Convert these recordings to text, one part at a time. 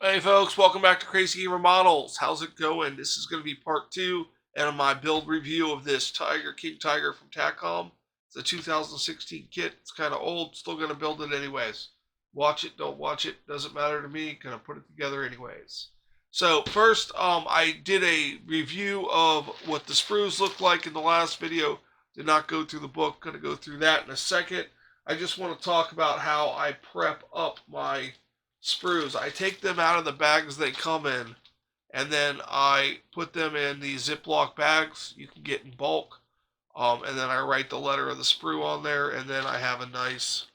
Hey folks, welcome back to Crazy Gamer Models. How's it going? This is going to be part 2 and my build review of this King Tiger from Takom. It's a 2016 kit. It's kind of old, still going to build it anyways. Watch it, don't watch it, doesn't matter to me. Gonna put it together anyways. So first, I did a review of what the sprues look like in the last video. Did not go through the book. Gonna go through that in a second. I just want to talk about how I prep up my sprues. I take them out of the bags they come in, and then I put them in these Ziploc bags you can get in bulk. And then I write the letter of the sprue on there, and then I have a nice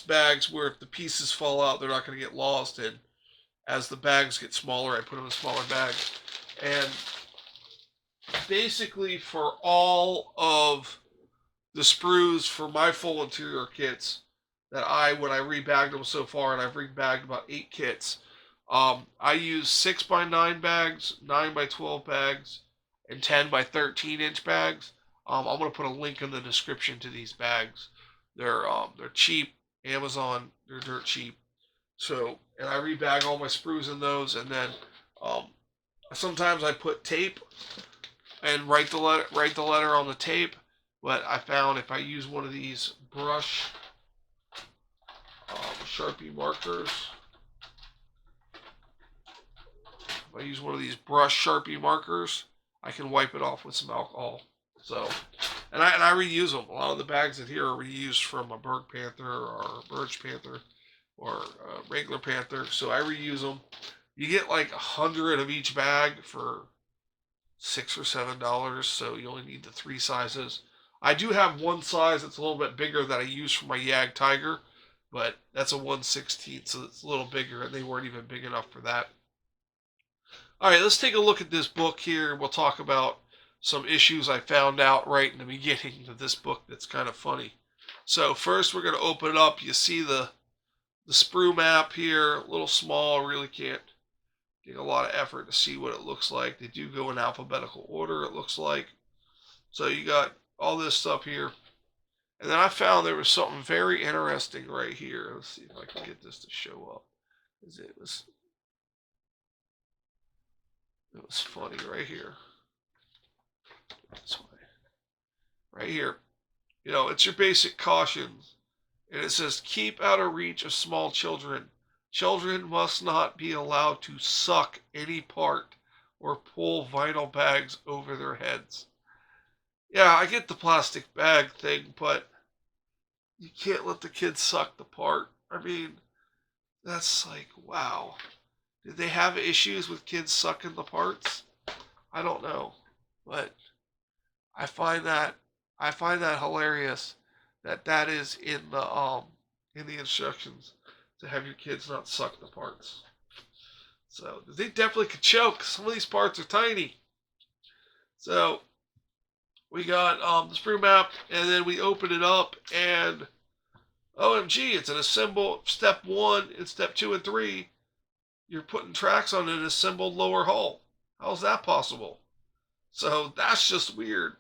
bags where if the pieces fall out, they're not going to get lost. And as the bags get smaller, I put them in smaller bags. And basically, for all of the sprues for my full interior kits, that when I rebagged them so far, and I've rebagged about 8 kits. I use 6x9 bags, 9x12 bags, and 10x13-inch bags. I'm gonna put a link in the description to these bags. They're cheap. Amazon, they're dirt cheap. So, and I rebag all my sprues in those, and then um, sometimes I put tape and write the letter on the tape. But I found if I use one of these brush Sharpie markers. If I use one of these brush Sharpie markers, I can wipe it off with some alcohol. So, and I reuse them. A lot of the bags in here are reused from a Berg Panther or a Birch Panther or a regular Panther. So I reuse them. You get like 100 of each bag for $6 or $7. So you only need the 3 sizes. I do have one size that's a little bit bigger that I use for my Yag Tiger, but that's a 1/16, so it's a little bigger, and they weren't even big enough for that. All right, let's take a look at this book here. We'll talk about some issues I found out right in the beginning of this book that's kind of funny. So first, we're going to open it up. You see the sprue map here, a little small, really can't take a lot of effort to see what it looks like. They do go in alphabetical order, it looks like. So you got all this stuff here. And then I found there was something very interesting right here. Let's see if I can get this to show up. It was funny right here. This way. Right here. You know, it's your basic cautions. And it says, keep out of reach of small children. Children must not be allowed to suck any part or pull vinyl bags over their heads. Yeah, I get the plastic bag thing, but you can't let the kids suck the part. I mean, that's like, wow. Did they have issues with kids sucking the parts? I don't know. But I find that hilarious that is in the instructions to have your kids not suck the parts. So they definitely could choke. Some of these parts are tiny. So we got the sprue map, and then we open it up, and OMG, it's an assemble step 1 and step 2 and 3. You're putting tracks on an assembled lower hull. How's that possible? So that's just weird.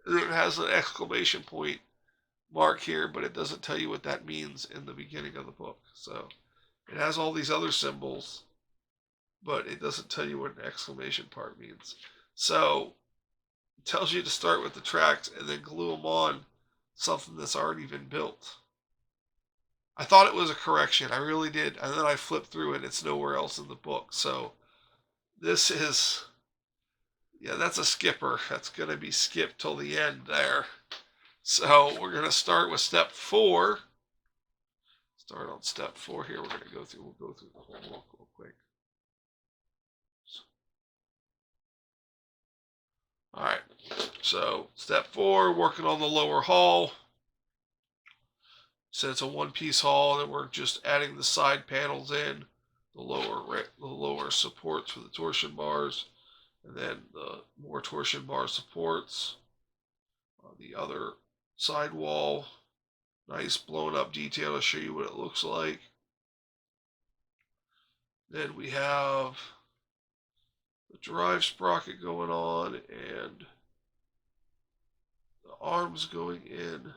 It has an exclamation point mark here, but it doesn't tell you what that means in the beginning of the book. So it has all these other symbols, but it doesn't tell you what an exclamation part means. So it tells you to start with the tracks and then glue them on something that's already been built. I thought it was a correction. I really did. And then I flipped through it. It's nowhere else in the book. So this is, yeah, that's a skipper. That's going to be skipped till the end there. So we're going to start with step 4. Start on step 4 here. We'll go through the whole book real quick. All right. So step 4, working on the lower hull. So it's a one-piece hull, and we're just adding the side panels in, the lower supports for the torsion bars, and then the more torsion bar supports on the other side wall. Nice blown up detail to show you what it looks like. Then we have the drive sprocket going on and the arms going in.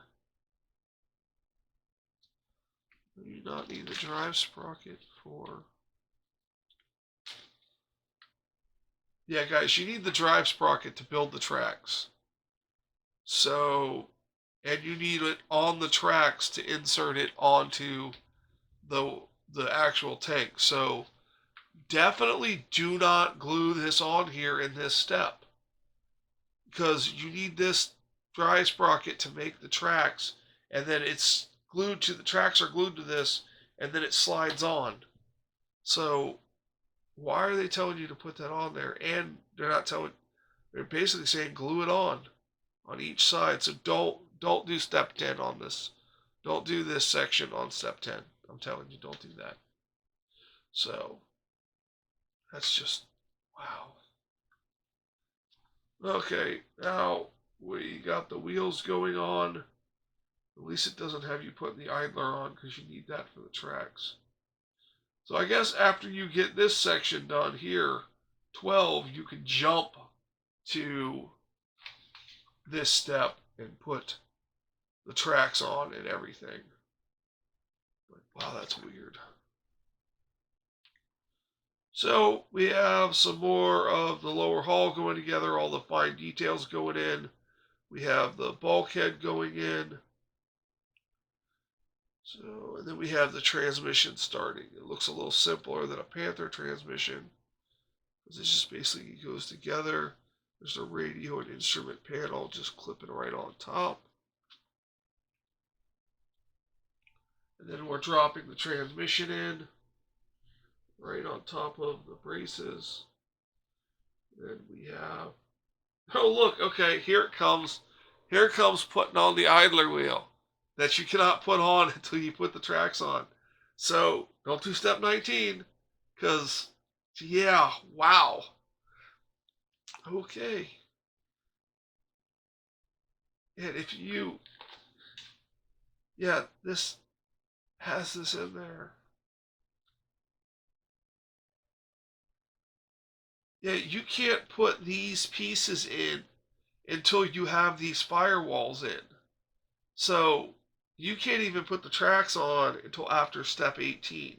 Do you not need the drive sprocket for... Yeah, guys, you need the drive sprocket to build the tracks. So, and you need it on the tracks to insert it onto the actual tank. So, definitely do not glue this on here in this step, because you need this drive sprocket to make the tracks, and then it's glued to the tracks are glued to this, and then it slides on. So why are they telling you to put that on there? And they're basically saying glue it on each side. So don't do step 10 on this. Don't do this section on step 10. I'm telling you, don't do that. So that's just wow. Okay, now we got the wheels going on. At least it doesn't have you putting the idler on, because you need that for the tracks. So I guess after you get this section done here, 12, you can jump to this step and put the tracks on and everything. But, wow, that's weird. So we have some more of the lower hull going together, all the fine details going in. We have the bulkhead going in. So, and then we have the transmission starting. It looks a little simpler than a Panther transmission, because it just basically goes together. There's a radio and instrument panel just clipping right on top. And then we're dropping the transmission in right on top of the braces. Then we have, oh look, okay, here it comes. Here it comes putting on the idler wheel that you cannot put on until you put the tracks on. So don't do step 19, because, yeah, wow. Okay. And if you, yeah, this has this in there. Yeah, you can't put these pieces in until you have these firewalls in. So you can't even put the tracks on until after step 18.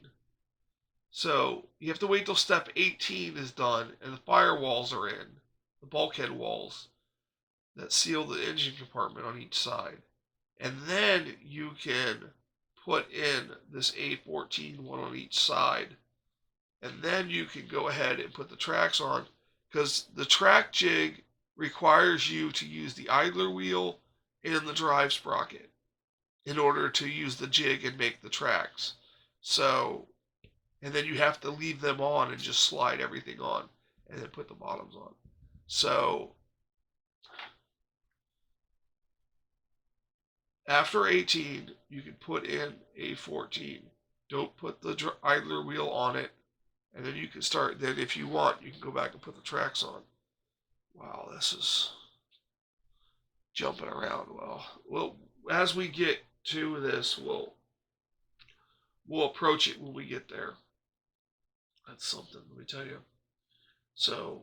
So you have to wait till step 18 is done and the firewalls are in, the bulkhead walls that seal the engine compartment on each side. And then you can put in this A14 one on each side. And then you can go ahead and put the tracks on, because the track jig requires you to use the idler wheel and the drive sprocket in order to use the jig and make the tracks. So, and then you have to leave them on and just slide everything on and then put the bottoms on. So after 18, you can put in A14. Don't put the idler wheel on it. And then you can start, then if you want, you can go back and put the tracks on. Wow, this is jumping around. Well, as we get to this, we'll approach it when we get there. That's something, let me tell you. So,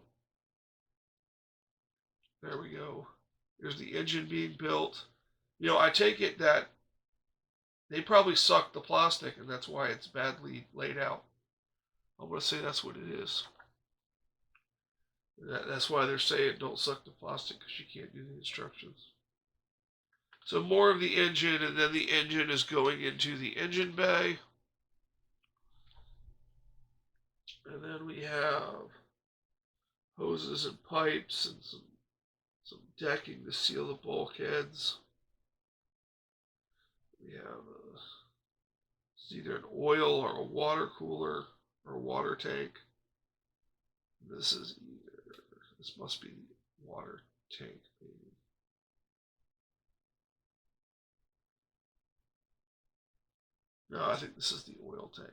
there we go. There's the engine being built. You know, I take it that they probably sucked the plastic, and that's why it's badly laid out. I'm going to say that's what it is. That's why they're saying don't suck the plastic, because you can't do the instructions. So more of the engine, and then the engine is going into the engine bay. And then we have hoses and pipes and some decking to seal the bulkheads. We have it's either an oil or a water cooler or a water tank. This must be water tank, maybe. No, I think this is the oil tank.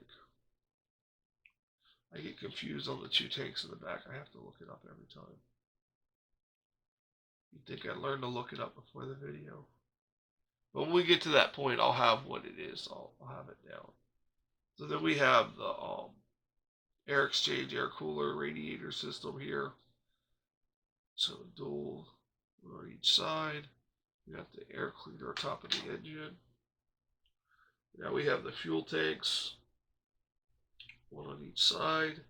I get confused on the two tanks in the back. I have to look it up every time. You'd think I'd learn to look it up before the video. But when we get to that point, I'll have what it is. I'll have it down. So then we have the air exchange air cooler radiator system here. So dual on each side. We got the air cleaner on top of the engine. Now we have the fuel tanks, one on each side.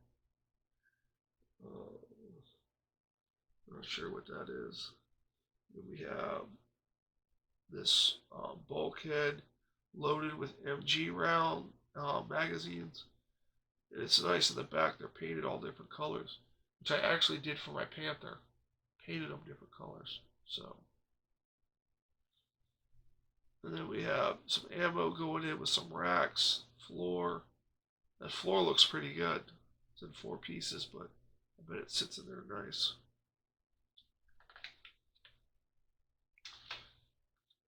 Not sure what that is. Then we have this bulkhead loaded with MG round magazines. And it's nice in the back. They're painted all different colors, which I actually did for my Panther. Painted them different colors. So, and then we have some ammo going in with some racks, floor. That floor looks pretty good. It's in 4 pieces, but I bet it sits in there nice.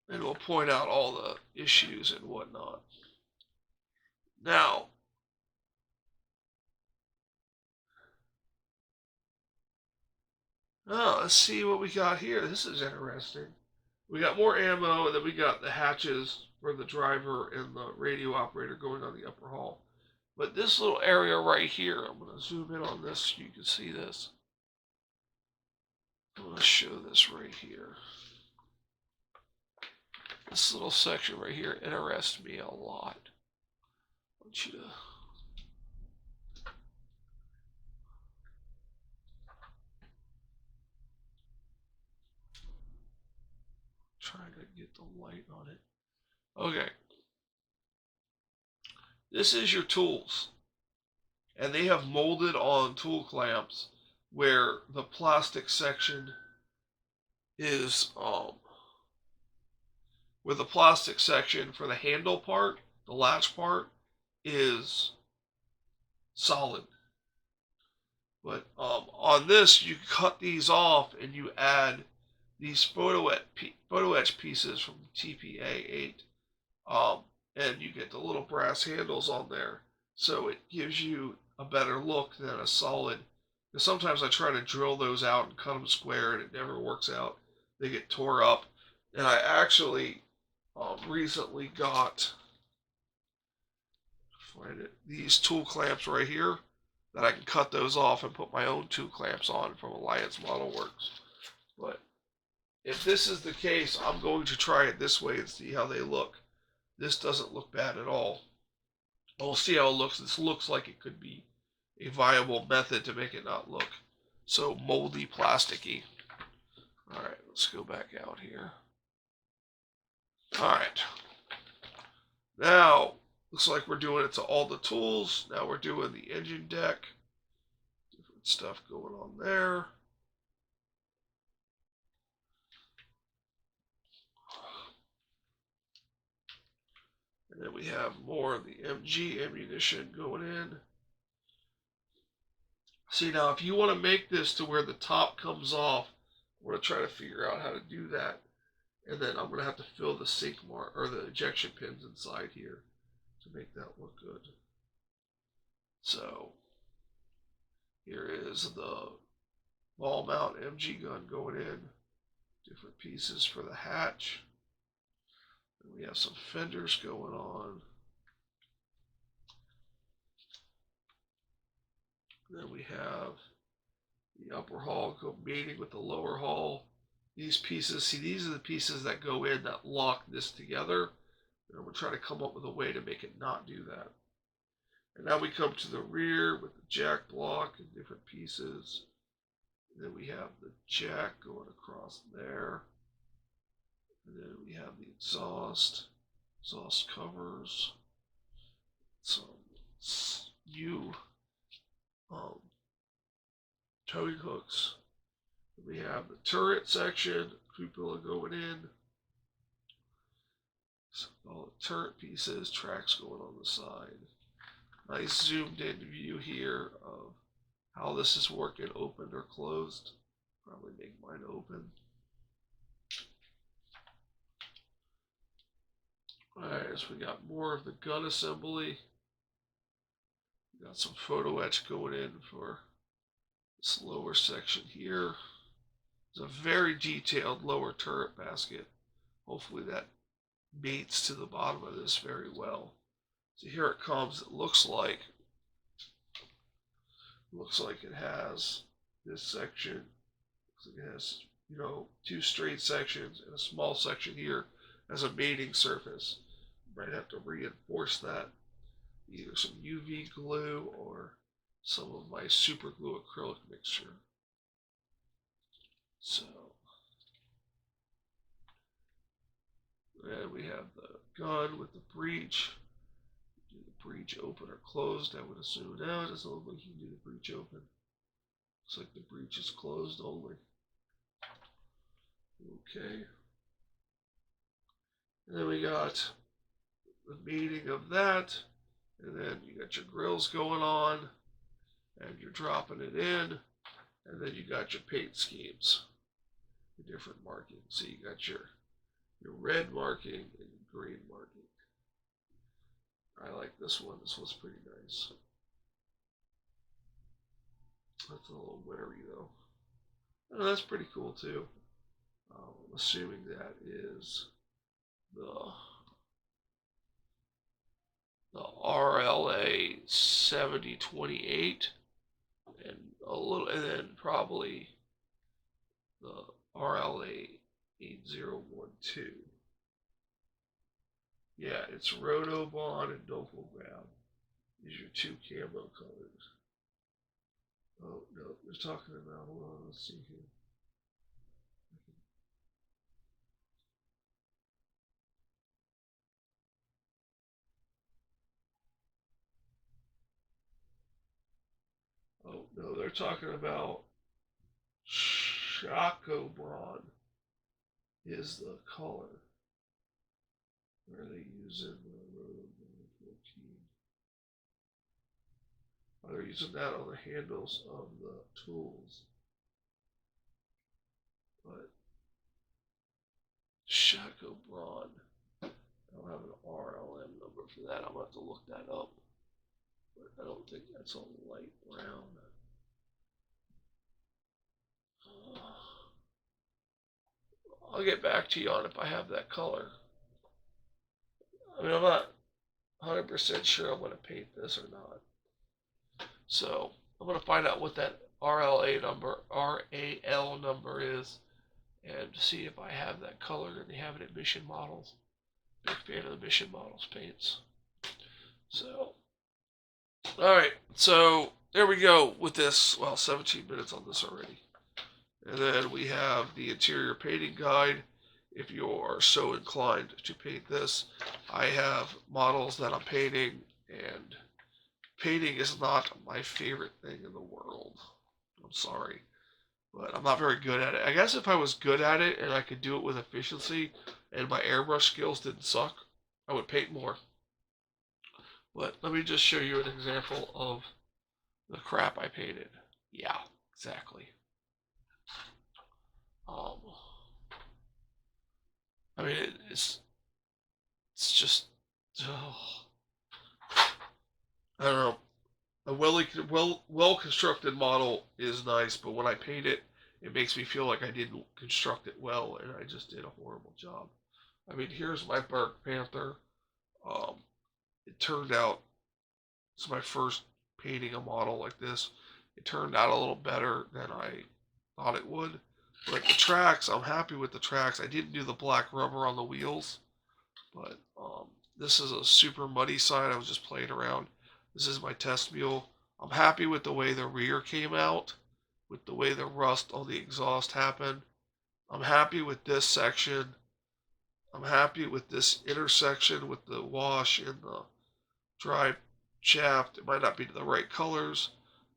And we'll point out all the issues and whatnot. Now, let's see what we got here. This is interesting. We got more ammo, and then we got the hatches for the driver and the radio operator going on the upper hall. But this little area right here, I'm going to zoom in on this so you can see this. I'm going to show this right here. This little section right here interests me a lot. I want you to try to get the light on it. Okay. This is your tools. And they have molded on tool clamps where the plastic section is where the plastic section for the handle part, the latch part, is solid. But on this, you cut these off and you add these photo etch pieces from TPA8, and you get the little brass handles on there, so it gives you a better look than a solid. Because sometimes I try to drill those out and cut them square, and it never works out. They get tore up. And I actually recently got these tool clamps right here that I can cut those off and put my own tool clamps on from Alliance Model Works. But if this is the case, I'm going to try it this way and see how they look. This doesn't look bad at all. We'll see how it looks. This looks like it could be a viable method to make it not look so moldy, plasticky. Alright, let's go back out here. Alright. Now, looks like we're doing it to all the tools. Now we're doing the engine deck. Different stuff going on there. And then we have more of the MG ammunition going in. See, now if you want to make this to where the top comes off, I'm going to try to figure out how to do that. And then I'm going to have to fill the sink mark or the ejection pins inside here to make that look good. So here is the ball mount MG gun going in. Different pieces for the hatch. And we have some fenders going on. Then we have the upper hull mating with the lower hull. These pieces, see, these are the pieces that go in that lock this together. And we're trying to come up with a way to make it not do that. And now we come to the rear with the jack block and different pieces. And then we have the jack going across there. And then we have the exhaust covers, some new towing hooks. We have the turret section, cupola going in. So all the turret pieces, tracks going on the side. Nice zoomed in view here of how this is working, opened or closed. Probably make mine open. Alright, so we got more of the gun assembly. We got some photo etch going in for this lower section here. It's a very detailed lower turret basket. Hopefully that mates to the bottom of this very well. So here it comes. It looks like it has this section. Looks like it has, you know, 2 straight sections and a small section here as a mating surface. might have to reinforce that, either some UV glue or some of my super glue acrylic mixture. So, and we have the gun with the breech. Do the breech open or closed? I would assume. No, it doesn't look like you can do the breech open. Looks like the breech is closed only. Okay. And then we got the mating of that. And then you got your grills going on. And you're dropping it in. And then you got your paint schemes. The different markings. So you got your red marking and your green marking. I like this one. This one's pretty nice. That's a little wintry though. Oh, that's pretty cool too. I'm assuming that is the RLA 7028 and a little, and then probably the RLA 8012. Yeah, it's Rotobond and Doppelgrab. These are your two camo colors. Oh, no, they're talking about, hold on, let's see here. Oh, no, they're talking about Chacobron is the color. Where are they using the Rotobond 14? Oh, they're using that on the handles of the tools. But Chacobron, I don't have an RLM number for that. I'm going to have to look that up. But I don't think that's a light brown. I'll get back to you on if I have that color. I mean, I'm not 100% sure I'm going to paint this or not. So I'm going to find out what that RLA number, RAL number is, and see if I have that color. And they have it at Mission Models. Big fan of the Mission Models paints. So, alright, so there we go with this. Well, 17 minutes on this already. And then we have the interior painting guide. If you are so inclined to paint this, I have models that I'm painting, and painting is not my favorite thing in the world. I'm sorry, but I'm not very good at it. I guess if I was good at it and I could do it with efficiency and my airbrush skills didn't suck, I would paint more. But let me just show you an example of the crap I painted. Yeah, exactly. I mean, it's just, oh, I don't know. A well constructed model is nice, but when I paint it, it makes me feel like I didn't construct it well, and I just did a horrible job. I mean, here's my Burke Panther. Um, it turned out, it's my first painting a model like this. It turned out a little better than I thought it would. But the tracks, I'm happy with the tracks. I didn't do the black rubber on the wheels, but this is a super muddy side. I was just playing around. This is my test mule. I'm happy with the way the rear came out, with the way the rust on the exhaust happened. I'm happy with this section. I'm happy with this intersection with the wash and the drive shaft. It might not be the right colors.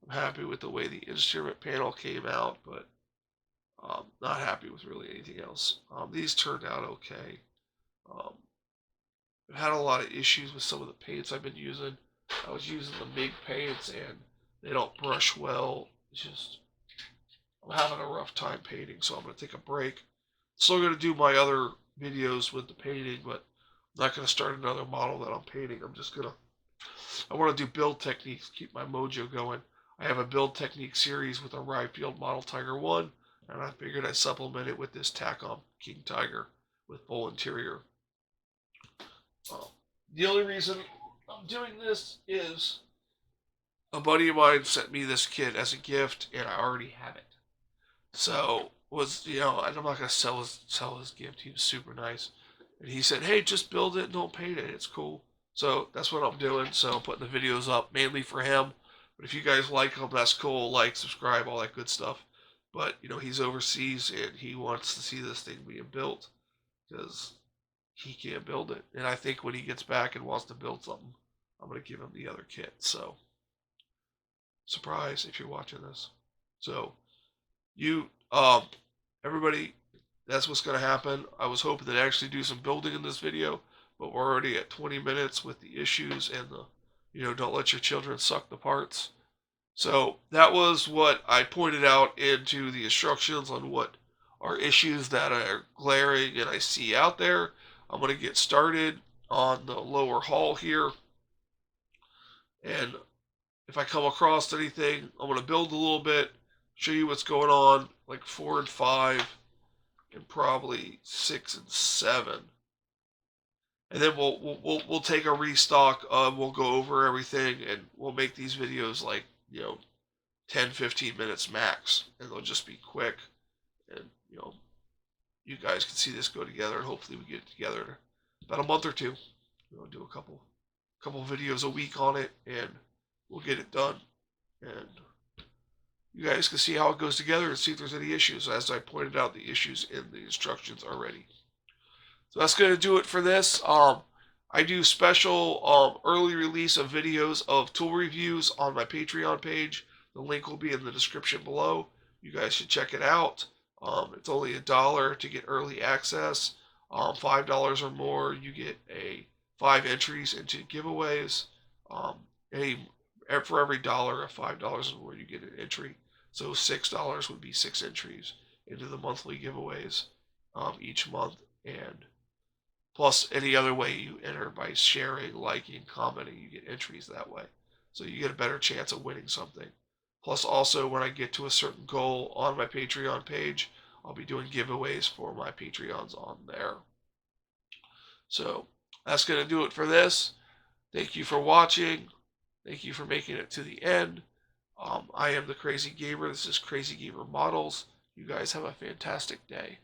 I'm happy with the way the instrument panel came out, but not happy with really anything else. These turned out okay. Um, I've had a lot of issues with some of the paints I've been using. I was using the MIG paints and they don't brush well. It's just, I'm having a rough time painting, so I'm going to take a break. Still going to do my other videos with the painting, but I'm not going to start another model that I'm painting. I want to do build techniques, keep my mojo going. I have a build technique series with a Rye Field Model Tiger 1, and I figured I'd supplement it with this Takom King Tiger with full interior. The only reason I'm doing this is a buddy of mine sent me this kit as a gift, and I already have it. So and I'm not gonna sell his gift. He was super nice, And he said, hey, just build it and don't paint it. It's cool. So that's what I'm doing. So I'm putting the videos up mainly for him. But if you guys like him, that's cool. Like, subscribe, all that good stuff. But, you know, he's overseas and he wants to see this thing being built because he can't build it. And I think when he gets back and wants to build something, I'm going to give him the other kit. So, surprise if you're watching this. So, everybody, that's what's going to happen. I was hoping to actually do some building in this video, but we're already at 20 minutes with the issues and the, don't let your children suck the parts. So that was what I pointed out into the instructions on what are issues that are glaring and I see out there. I'm going to get started on the lower hall here. And if I come across anything, I'm going to build a little bit, show you what's going on, like 4 and 5, and probably 6 and 7. And then we'll take a restock. We'll go over everything, and we'll make these videos like 10-15 minutes max, and they'll just be quick. And you guys can see this go together, and hopefully we get it together in about a month or two. We'll do a couple videos a week on it, and we'll get it done. And you guys can see how it goes together and see if there's any issues. As I pointed out, the issues in the instructions already. So that's going to do it for this. I do special early release of videos of tool reviews on my Patreon page. The link will be in the description below. You guys should check it out. It's only $1 to get early access. $5 or more, you get 5 entries into giveaways. For every dollar of $5 or more, you get an entry. So $6 would be 6 entries into the monthly giveaways each month. And plus any other way you enter by sharing, liking, commenting, you get entries that way. So you get a better chance of winning something. Plus also when I get to a certain goal on my Patreon page, I'll be doing giveaways for my Patreons on there. So that's going to do it for this. Thank you for watching. Thank you for making it to the end. I am the Crazy Gamer. This is Crazy Gamer Models. You guys have a fantastic day.